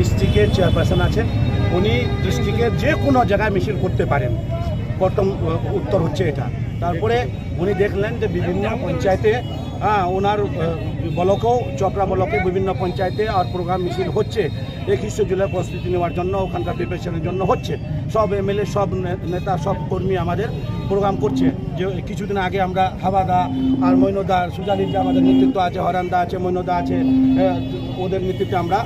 ডিস্ট্রিক্টের চেয়ারপারসন আছেন, উনি ডিস্ট্রিক্টের যে কোনো জায়গায় মিছিল করতে পারেন, প্রথম উত্তর হচ্ছে এটা। তারপরে উনি দেখলেন যে বিভিন্ন পঞ্চায়েতে ওনার ব্লকেও, চপড়া ব্লকে বিভিন্ন পঞ্চায়েতে আর প্রোগ্রাম মিছিল হচ্ছে 21শে জুলাই প্রস্তুতি নেওয়ার জন্য, ওখানকার প্রিপারেশনের জন্য হচ্ছে। সব এমএলএ, সব নেতা, সব কর্মী আমাদের প্রোগ্রাম করছে। যে কিছুদিন আগে আমরা হাওয়াদা আর মৈনদা, সুজালির যে আমাদের নেতৃত্ব আছে, হরান্দা আছে, মৈনদা আছে, ওদের নেতৃত্বে আমরা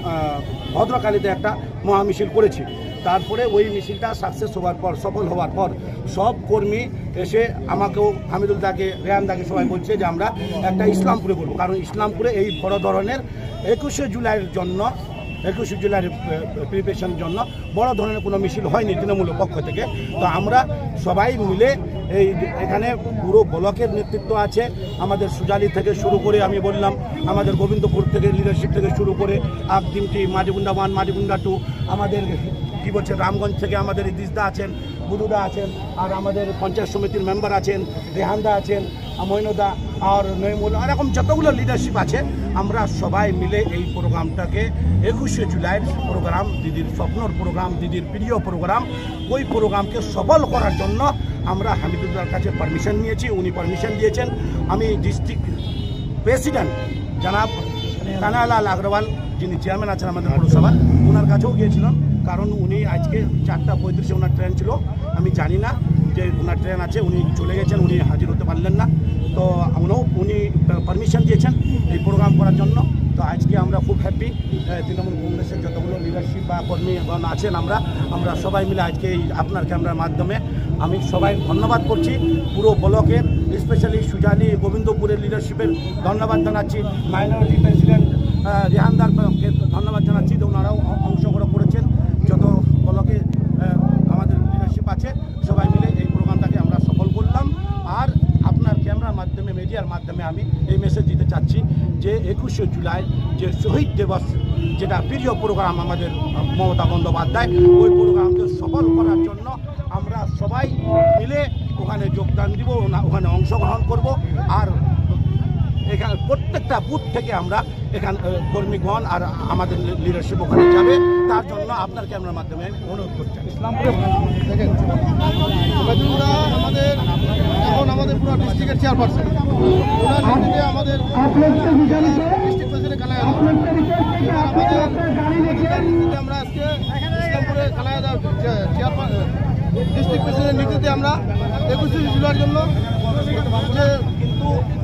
ভদ্রকালীতে একটা মহামিছিল করেছি। তারপরে ওই মিছিলটা সাকসেস হওয়ার পর, সফল হওয়ার পর সব কর্মী এসে আমাকেও, হামিদুলদাকে, রেহানদাকে সবাই বলছে যে আমরা একটা ইসলামপুরে করবো, কারণ ইসলামপুরে এই বড় ধরনের 21শে জুলাইয়ের জন্য, 21শে জুলাইয়ের প্রিপারেশনের জন্য বড় ধরনের কোনো মিছিল হয়নি তৃণমূলের পক্ষ থেকে। তো আমরা সবাই মিলে এই এখানে পুরো ব্লকের নেতৃত্ব আছে, আমাদের সুজালি থেকে শুরু করে, আমি বললাম আমাদের গোবিন্দপুর থেকে লিডারশিপ থেকে শুরু করে আকদিমটি, মাঝিগুন্ডা 1, মাঝিগুন্ডা 2, আমাদের কি বলছে রামগঞ্জ থেকে আমাদের ইদিসদা আছেন, বুদুদা আছেন, আর আমাদের পঞ্চায়েত সমিতির মেম্বার আছেন, রেহানদা আছেন, মৈনদা আর নৈমুল, এরকম যতগুলো লিডারশিপ আছে, আমরা সবাই মিলে এই প্রোগ্রামটাকে 21শে জুলাইয়ের প্রোগ্রাম, দিদির স্বপ্নর প্রোগ্রাম, দিদির প্রিয় প্রোগ্রাম, ওই প্রোগ্রামকে সফল করার জন্য আমরা হামিদুল্লাহর কাছে পারমিশন নিয়েছি। উনি পারমিশন দিয়েছেন। আমি ডিস্ট্রিক্ট প্রেসিডেন্ট জনাব কানালাল আগরওয়াল, যিনি চেয়ারম্যান আছেন আমাদের পৌরসভার, ওনার কাছেও গিয়েছিলাম, কারণ উনি আজকে 4:35 ওনার ট্রেন ছিল। আমি জানি না যে ওনার ট্রেন আছে, উনি চলে গেছেন, উনি হাজির হতে পারলেন না। তো উনি পারমিশন দিয়েছেন এই প্রোগ্রাম করার জন্য। তো আজকে আমরা খুব হ্যাপি, তৃণমূল কংগ্রেসের যতগুলো লিডারশিপ বা কর্মীগণ আছেন, আমরা সবাই মিলে আজকে এই আপনার ক্যামেরার মাধ্যমে আমি সবাই ধন্যবাদ করছি। পুরো ব্লকের, স্পেশালি সুজালি, গোবিন্দপুরের লিডারশিপের ধন্যবাদ জানাচ্ছি। মাইনরিটি প্রেসিডেন্ট রেহানদারকে ধন্যবাদ জানাচ্ছি, তো ওনারাও অংশগ্রহণ করেছেন। যত ব্লকে আমাদের লিডারশিপ আছে, সবাই মিলে এই প্রোগ্রামটাকে আমরা সফল করলাম। আর আপনার ক্যামেরার মাধ্যমে, মিডিয়ার মাধ্যমে আমি এই মেসেজ দিতে চাচ্ছি যে 21শে জুলাই যে শহীদ দিবস, যেটা প্রিয় প্রোগ্রাম আমাদের মমতা বন্দ্যোপাধ্যায়, ওই প্রোগ্রামকে সফল করার জন্য আমরা সবাই মিলে ওখানে যোগদান দিব, ওখানে অংশগ্রহণ করব। আর এখানে প্রত্যেকটা বুথ থেকে আমরা এখানে কর্মীগণ আর আমাদের লিডারশিপ ওখানে যাবে। তার জন্য আপনার ক্যামেরার মাধ্যমে আমি অনুরোধ করছি। ইসলামপুরে আমাদের পুরো ডিস্ট্রিক্টের চেয়ারপারসন, আমাদের ডিস্ট্রিক্ট প্রেসিডেন্ট কালায়া, আমরা আজকে ইসলামপুরে কালায়া ডিস্ট্রিক্ট প্রেসিডেন্ট নীতিতে আমরা 21শে জুলাইয়ের জন্য যে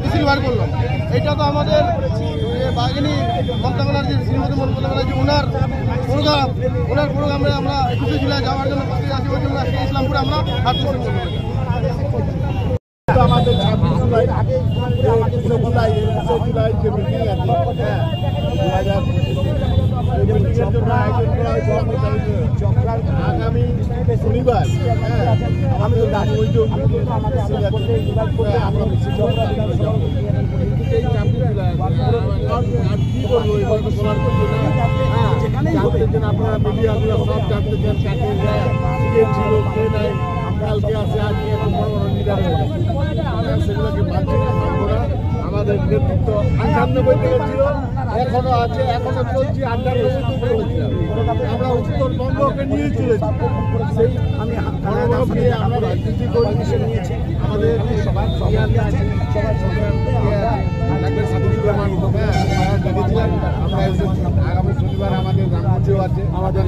মিছিল বার করলাম। এটা তো আমাদের বাঘিনী মমতা ব্যানার্জি, শ্রীমতী মমতা ব্যানার্জি, ওনার প্রোগ্রামে আমরা 21শে জুলাই যাওয়ার জন্য প্রস্তুতি আছি। ওই জন্য আজকে ইসলামপুরে আমরা আমাদের 26 জুলাই আগে জুলাই যে মিটিং আছে, আগামী শনিবার আমি কি বলবো, এবার তো বলার কিছু না। আপনারা মিডিয়াগুলো সব জানতে চান, কাকে ছিল, কে নাই, কালকে আছে, আজকে এখন বড় বড় লিডার সেগুলোকে মানছি না, মানবো না। আমাদের নেতৃত্ব 98 থেকে ছিল, এখনো আছে, এখনো চলছি। 98 আমরা উত্তরবঙ্গকে নিয়ে চলেছি। সেই আমি আমরা রাজনীতি করে নিয়েছি। আমাদের সবাই আছে, আমরা আগামী শনিবার আমাদের রামপুরেও আছে, আমাদের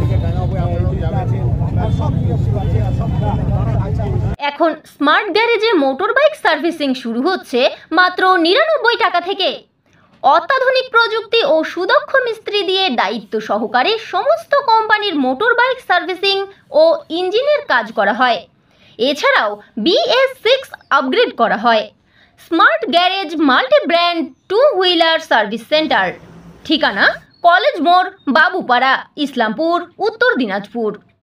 এখন স্মার্ট গ্যারেজে মোটর বাইক সার্ভিসিং শুরু হচ্ছে মাত্র 99 টাকা থেকে। অত্যাধুনিক প্রযুক্তি ও সুদক্ষ মিস্ত্রি দিয়ে দায়িত্ব সহকারে সমস্ত কোম্পানির মোটর বাইক সার্ভিসিং ও ইঞ্জিনের কাজ করা হয়। এছাড়াও BS6 আপগ্রেড করা হয়। Smart garage multi brand 2 wheeler service centre, ঠিকানা কলেজ মোড়, বাবুপাড়া, ইসলামপুর, উত্তর দিনাজপুর।